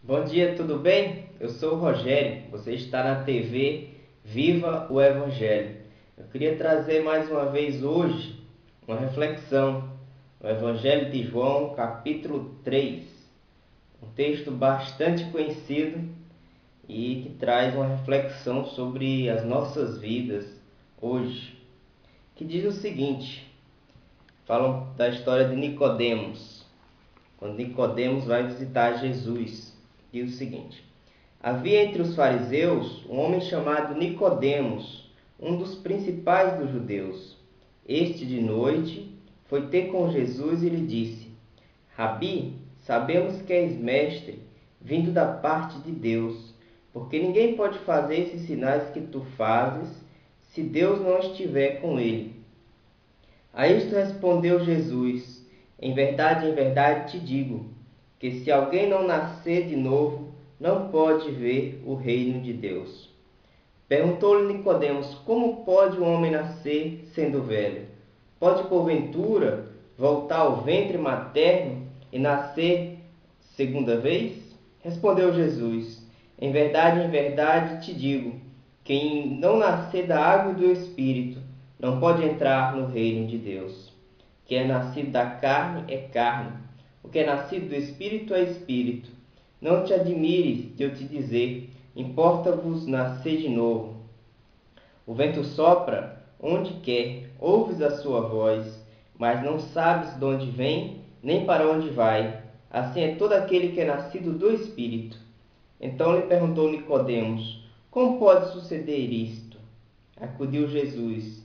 Bom dia, tudo bem? Eu sou o Rogério, você está na TV Viva o Evangelho. Eu queria trazer mais uma vez hoje uma reflexão no Evangelho de João, capítulo 3, um texto bastante conhecido e que traz uma reflexão sobre as nossas vidas hoje, que diz o seguinte: falam da história de Nicodemos, quando Nicodemos vai visitar Jesus. Diz o seguinte: havia entre os fariseus um homem chamado Nicodemos, um dos principais dos judeus. Este de noite foi ter com Jesus e lhe disse: Rabi, sabemos que és mestre, vindo da parte de Deus, porque ninguém pode fazer esses sinais que tu fazes, se Deus não estiver com ele. A isto respondeu Jesus: em verdade te digo, que se alguém não nascer de novo, não pode ver o reino de Deus. Perguntou-lhe Nicodemos: como pode um homem nascer sendo velho? Pode porventura voltar ao ventre materno e nascer segunda vez? Respondeu Jesus: em verdade te digo, quem não nascer da água e do Espírito não pode entrar no reino de Deus. Que é nascido da carne é carne, o que é nascido do Espírito é Espírito. Não te admires de eu te dizer: importa-vos nascer de novo. O vento sopra onde quer, ouves a sua voz, mas não sabes de onde vem, nem para onde vai. Assim é todo aquele que é nascido do Espírito. Então lhe perguntou Nicodemos: como pode suceder isto? Acudiu Jesus: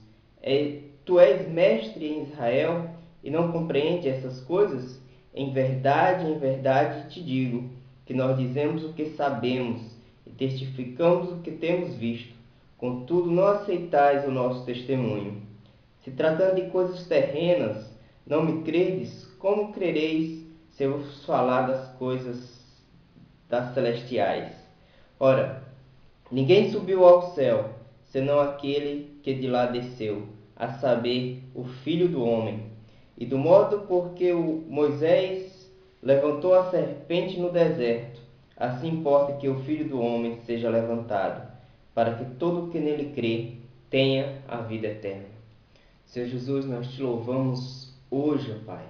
tu és mestre em Israel e não compreende essas coisas? Em verdade te digo, que nós dizemos o que sabemos e testificamos o que temos visto. Contudo, não aceitais o nosso testemunho. Se tratando de coisas terrenas, não me credes, como crereis se eu vos falar das coisas das celestiais? Ora, ninguém subiu ao céu, senão aquele que de lá desceu, a saber, o Filho do Homem. E do modo por que Moisés levantou a serpente no deserto, assim importa que o Filho do Homem seja levantado, para que todo o que nele crê tenha a vida eterna. Senhor Jesus, nós te louvamos hoje, Pai,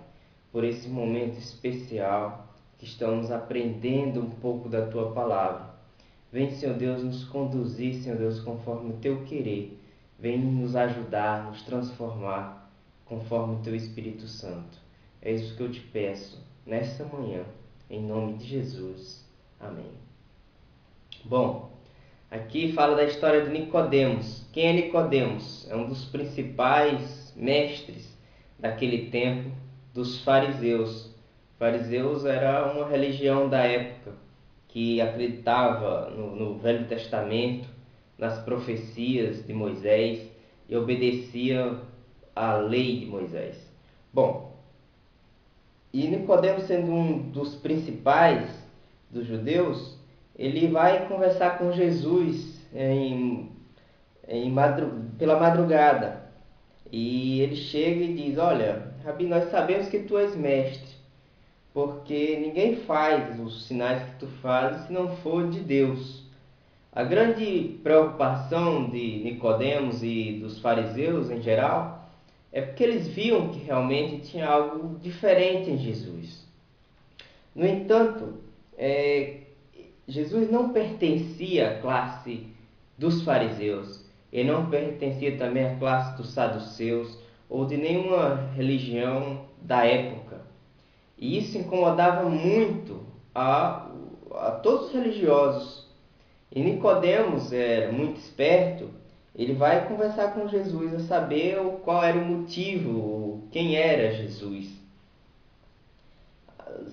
por esse momento especial que estamos aprendendo um pouco da Tua Palavra. Vem, Senhor Deus, nos conduzir, Senhor Deus, conforme o Teu querer. Vem nos ajudar, nos transformar, conforme o Teu Espírito Santo. É isso que eu te peço, nesta manhã, em nome de Jesus. Amém. Bom, aqui fala da história de Nicodemos. Quem é Nicodemos? É um dos principais mestres daquele tempo dos fariseus. Fariseus era uma religião da época que acreditava no Velho Testamento, nas profecias de Moisés e obedecia à lei de Moisés. Bom, e Nicodemos, sendo um dos principais dos judeus, ele vai conversar com Jesus pela madrugada. E ele chega e diz: olha, Rabi, nós sabemos que tu és mestre, porque ninguém faz os sinais que tu fazes se não for de Deus. A grande preocupação de Nicodemos e dos fariseus em geral é porque eles viam que realmente tinha algo diferente em Jesus. No entanto, Jesus não pertencia à classe dos fariseus, ele não pertencia também à classe dos saduceus ou de nenhuma religião da época. E isso incomodava muito a todos os religiosos. E Nicodemos era muito esperto, ele vai conversar com Jesus a saber qual era o motivo, quem era Jesus.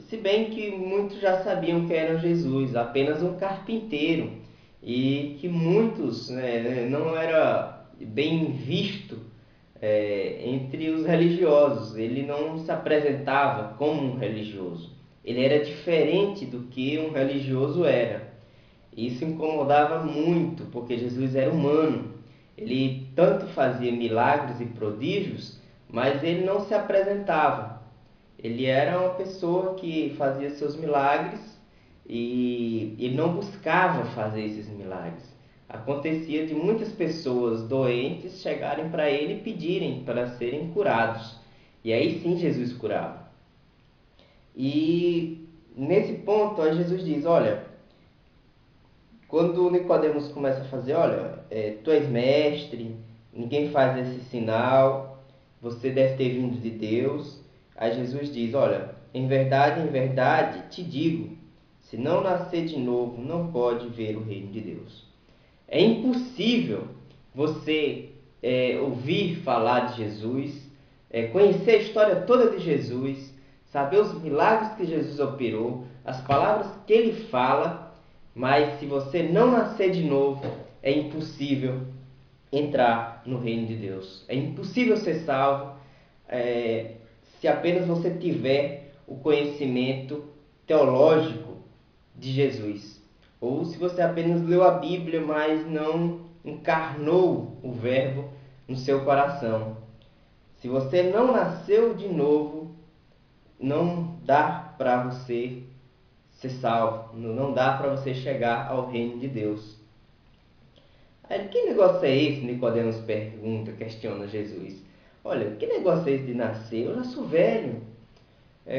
Se bem que muitos já sabiam quem era Jesus, apenas um carpinteiro, e que muitos não era bem visto entre os religiosos. Ele não se apresentava como um religioso, ele era diferente do que um religioso era. Isso incomodava muito, porque Jesus era humano. Ele tanto fazia milagres e prodígios, mas ele não se apresentava. Ele era uma pessoa que fazia seus milagres e ele não buscava fazer esses milagres. Acontecia de muitas pessoas doentes chegarem para ele e pedirem para serem curados. E aí sim Jesus curava. E nesse ponto aí Jesus diz, olha, quando Nicodemos começa a fazer, olha, tu és mestre, ninguém faz esse sinal, você deve ter vindo de Deus. Aí Jesus diz, olha, em verdade te digo, se não nascer de novo, não pode ver o reino de Deus. É impossível você ouvir falar de Jesus, conhecer a história toda de Jesus, saber os milagres que Jesus operou, as palavras que ele fala, mas se você não nascer de novo, é impossível entrar no reino de Deus. É impossível ser salvo se apenas você tiver o conhecimento teológico de Jesus. Ou se você apenas leu a Bíblia, mas não encarnou o Verbo no seu coração. Se você não nasceu de novo, não dá para você ser salvo, não dá para você chegar ao reino de Deus. Aí, que negócio é esse? Nicodemos pergunta, questiona Jesus. Olha, que negócio é esse de nascer? Eu já sou velho.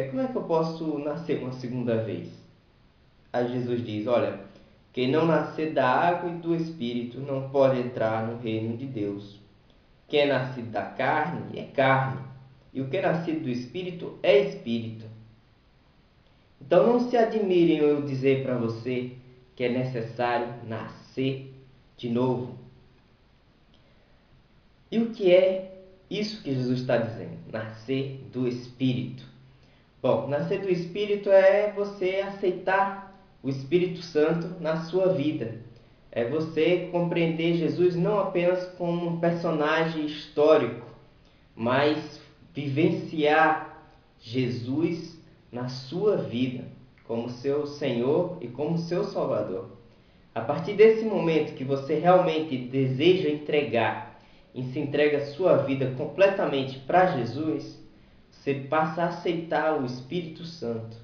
Como é que eu posso nascer uma segunda vez? Aí Jesus diz, olha, quem não nascer da água e do Espírito não pode entrar no reino de Deus. Quem é nascido da carne é carne, e o que é nascido do Espírito é Espírito. Então não se admirem eu dizer para você que é necessário nascer de novo. E o que é isso que Jesus está dizendo? Nascer do Espírito. Bom, nascer do Espírito é você aceitar o Espírito Santo na sua vida. É você compreender Jesus não apenas como um personagem histórico, mas vivenciar Jesus na sua vida como seu Senhor e como seu Salvador. A partir desse momento que você realmente deseja entregar e se entrega a sua vida completamente para Jesus, você passa a aceitar o Espírito Santo.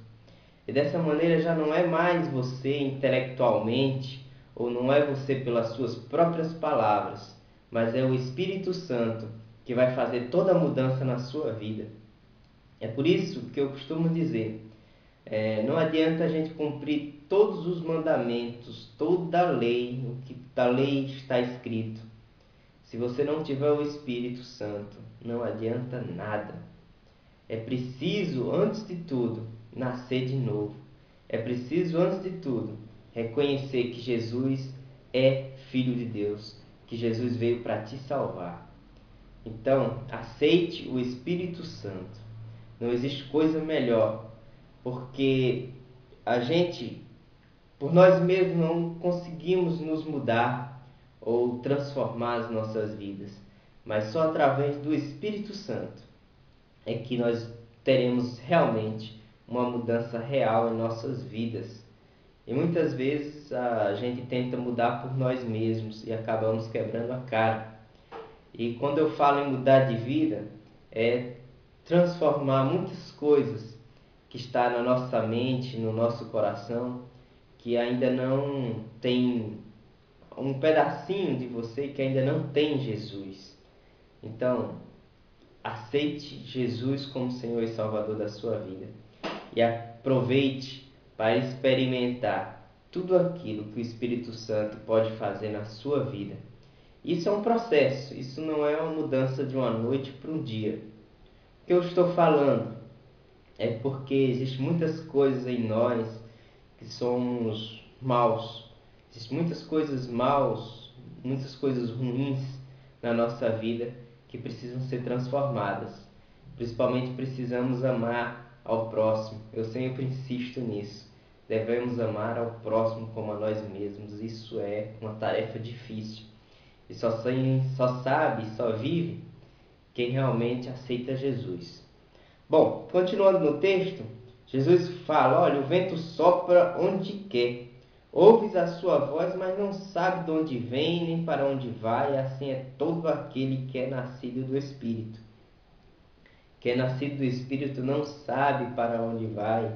E dessa maneira já não é mais você intelectualmente, ou não é você pelas suas próprias palavras, mas é o Espírito Santo que vai fazer toda a mudança na sua vida. É por isso que eu costumo dizer, não adianta a gente cumprir todos os mandamentos, toda a lei, o que da lei está escrito. Se você não tiver o Espírito Santo, não adianta nada. É preciso, antes de tudo, nascer de novo. É preciso, antes de tudo, reconhecer que Jesus é Filho de Deus, que Jesus veio para te salvar. Então, aceite o Espírito Santo. Não existe coisa melhor, porque a gente, por nós mesmos, não conseguimos nos mudar ou transformar as nossas vidas, mas só através do Espírito Santo é que nós teremos realmente uma mudança real em nossas vidas. E muitas vezes a gente tenta mudar por nós mesmos e acabamos quebrando a cara. E quando eu falo em mudar de vida, é transformar muitas coisas que está na nossa mente, no nosso coração, que ainda não tem um pedacinho de você que ainda não tem Jesus. Então, aceite Jesus como Senhor e Salvador da sua vida e aproveite para experimentar tudo aquilo que o Espírito Santo pode fazer na sua vida. Isso é um processo, isso não é uma mudança de uma noite para um dia. O que eu estou falando é porque existem muitas coisas em nós que somos maus. Existem muitas coisas maus, muitas coisas ruins na nossa vida que precisam ser transformadas. Principalmente precisamos amar ao próximo. Eu sempre insisto nisso. Devemos amar ao próximo como a nós mesmos. Isso é uma tarefa difícil. E só sabe, só vive quem realmente aceita Jesus. Bom, continuando no texto, Jesus fala, olha, o vento sopra onde quer. Ouves a sua voz, mas não sabe de onde vem, nem para onde vai. Assim é todo aquele que é nascido do Espírito. Quem é nascido do Espírito não sabe para onde vai,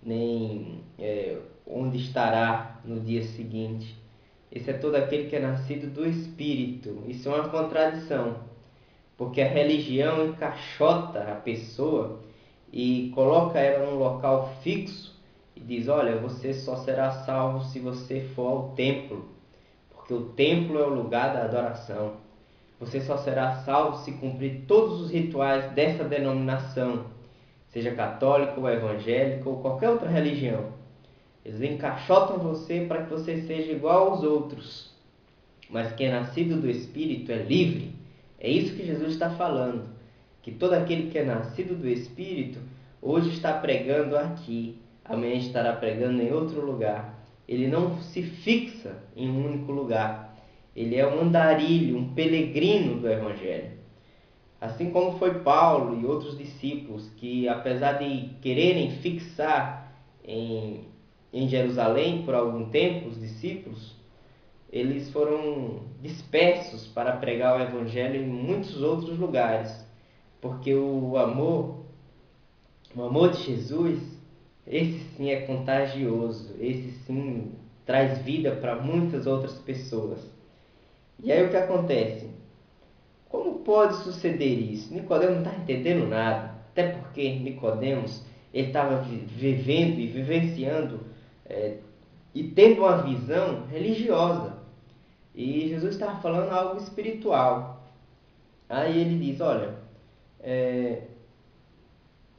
nem onde estará no dia seguinte. Esse é todo aquele que é nascido do Espírito. Isso é uma contradição, porque a religião encaixota a pessoa e coloca ela num local fixo e diz: olha, você só será salvo se você for ao templo, porque o templo é o lugar da adoração. Você só será salvo se cumprir todos os rituais dessa denominação, seja católica ou evangélica ou qualquer outra religião. Eles encaixotam você para que você seja igual aos outros. Mas quem é nascido do Espírito é livre. É isso que Jesus está falando. Que todo aquele que é nascido do Espírito hoje está pregando aqui, amanhã estará pregando em outro lugar. Ele não se fixa em um único lugar. Ele é um andarilho, um peregrino do Evangelho. Assim como foi Paulo e outros discípulos que, apesar de quererem fixar em Jerusalém por algum tempo, os discípulos, eles foram dispersos para pregar o Evangelho em muitos outros lugares, porque o amor de Jesus, esse sim é contagioso, esse sim traz vida para muitas outras pessoas. E aí o que acontece? Como pode suceder isso? Nicodemo não está entendendo nada, até porque Nicodemos ele estava vivendo e vivenciando e tendo uma visão religiosa. E Jesus estava falando algo espiritual. Aí ele diz: olha,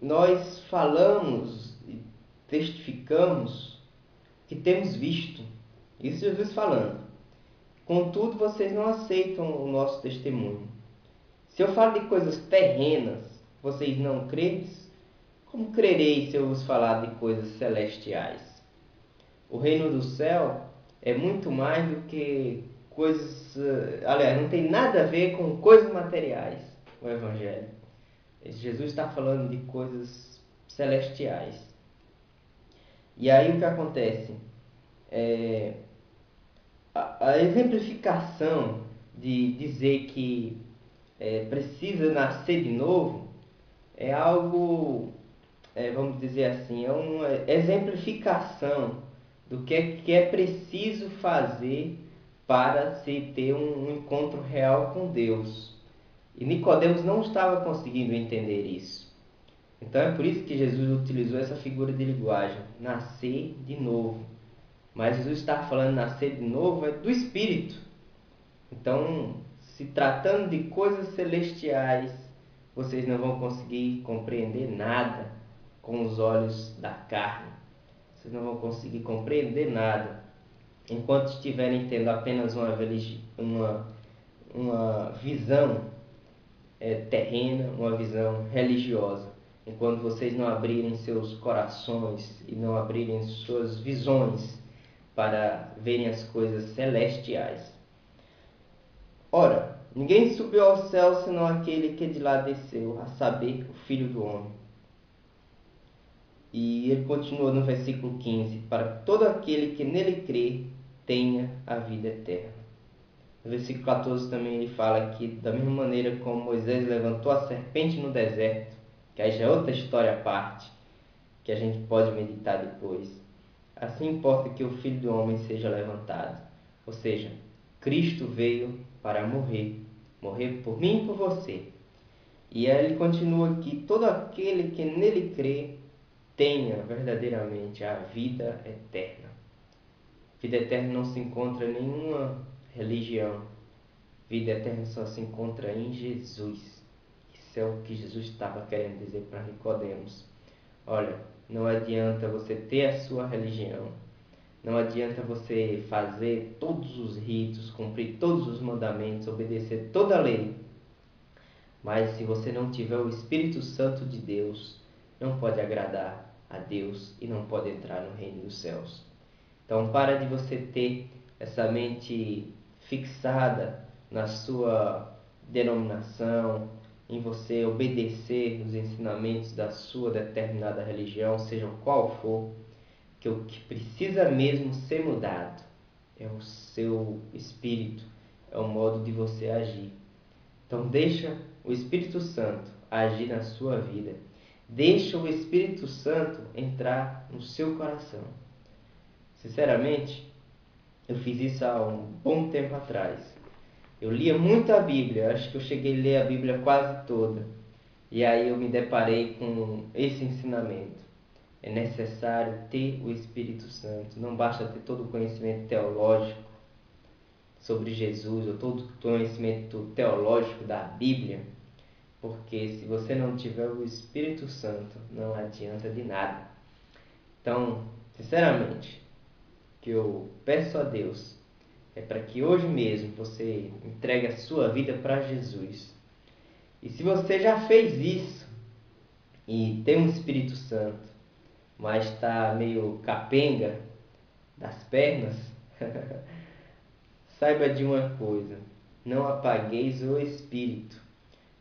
nós falamos e testificamos que temos visto. Isso Jesus falando. Contudo, vocês não aceitam o nosso testemunho. Se eu falo de coisas terrenas, vocês não creem? Como crereis se eu vos falar de coisas celestiais? O reino do céu é muito mais do que coisas... aliás, não tem nada a ver com coisas materiais, o Evangelho. Jesus está falando de coisas celestiais. E aí o que acontece? A exemplificação de dizer que precisa nascer de novo é algo, vamos dizer assim, é uma exemplificação do que é preciso fazer para se ter um encontro real com Deus. E Nicodemos não estava conseguindo entender isso. Então é por isso que Jesus utilizou essa figura de linguagem, nascer de novo. Mas Jesus está falando nascer de novo é do Espírito. Então, se tratando de coisas celestiais, vocês não vão conseguir compreender nada com os olhos da carne. Vocês não vão conseguir compreender nada enquanto estiverem tendo apenas uma visão terrena, uma visão religiosa. Enquanto vocês não abrirem seus corações e não abrirem suas visões para verem as coisas celestiais. Ora, ninguém subiu ao céu senão aquele que de lá desceu, a saber, o Filho do Homem. E ele continua no versículo 15: para que todo aquele que nele crê tenha a vida eterna. No versículo 14 também ele fala que, da mesma maneira como Moisés levantou a serpente no deserto, que aí já é outra história à parte, que a gente pode meditar depois, assim importa que o Filho do Homem seja levantado. Ou seja, Cristo veio para morrer por mim e por você. E aí ele continua aqui: todo aquele que nele crê tenha verdadeiramente a vida eterna. Vida eterna não se encontra em nenhuma religião. Vida eterna só se encontra em Jesus. Isso é o que Jesus estava querendo dizer para Nicodemos. Olha, não adianta você ter a sua religião. Não adianta você fazer todos os ritos, cumprir todos os mandamentos, obedecer toda a lei. Mas se você não tiver o Espírito Santo de Deus, não pode agradar a Deus e não pode entrar no reino dos céus. Então, para de você ter essa mente fixada na sua denominação, em você obedecer os ensinamentos da sua determinada religião, seja qual for, que o que precisa mesmo ser mudado é o seu espírito, é o modo de você agir. Então deixa o Espírito Santo agir na sua vida. Deixa o Espírito Santo entrar no seu coração. Sinceramente, eu fiz isso há um bom tempo atrás. Eu lia muito a Bíblia, acho que eu cheguei a ler a Bíblia quase toda. E aí eu me deparei com esse ensinamento. É necessário ter o Espírito Santo. Não basta ter todo o conhecimento teológico sobre Jesus ou todo o conhecimento teológico da Bíblia, porque se você não tiver o Espírito Santo, não adianta de nada. Então, sinceramente, o que eu peço a Deus é para que hoje mesmo você entregue a sua vida para Jesus. E se você já fez isso e tem um Espírito Santo, mas está meio capenga das pernas, saiba de uma coisa: não apagueis o Espírito,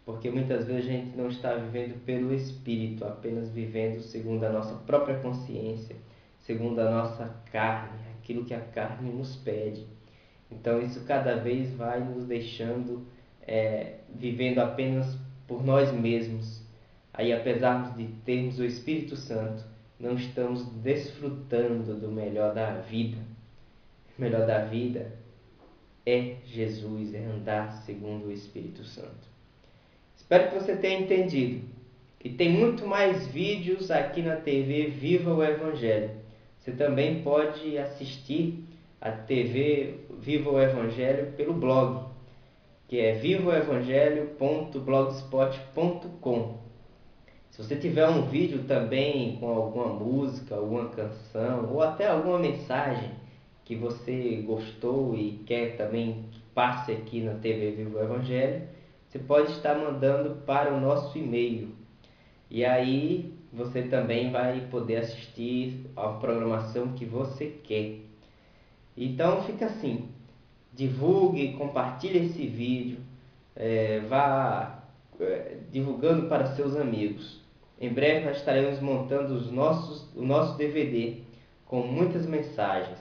porque muitas vezes a gente não está vivendo pelo Espírito, apenas vivendo segundo a nossa própria consciência, segundo a nossa carne, aquilo que a carne nos pede. Então isso cada vez vai nos deixando vivendo apenas por nós mesmos. Aí, apesar de termos o Espírito Santo, não estamos desfrutando do melhor da vida. O melhor da vida é Jesus, é andar segundo o Espírito Santo. Espero que você tenha entendido. E tem muito mais vídeos aqui na TV Viva o Evangelho. Você também pode assistir a TV Viva o Evangelho pelo blog, que é vivoevangelho.blogspot.com. Se você tiver um vídeo também com alguma música, alguma canção ou até alguma mensagem que você gostou e quer também que passe aqui na TV Vivo Evangelho, você pode estar mandando para o nosso e-mail. E aí você também vai poder assistir a programação que você quer. Então fica assim, divulgue, compartilhe esse vídeo, vá divulgando para seus amigos. Em breve nós estaremos montando o nosso DVD com muitas mensagens.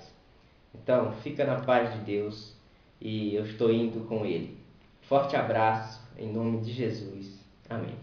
Então, fica na paz de Deus e eu estou indo com Ele. Forte abraço, em nome de Jesus. Amém.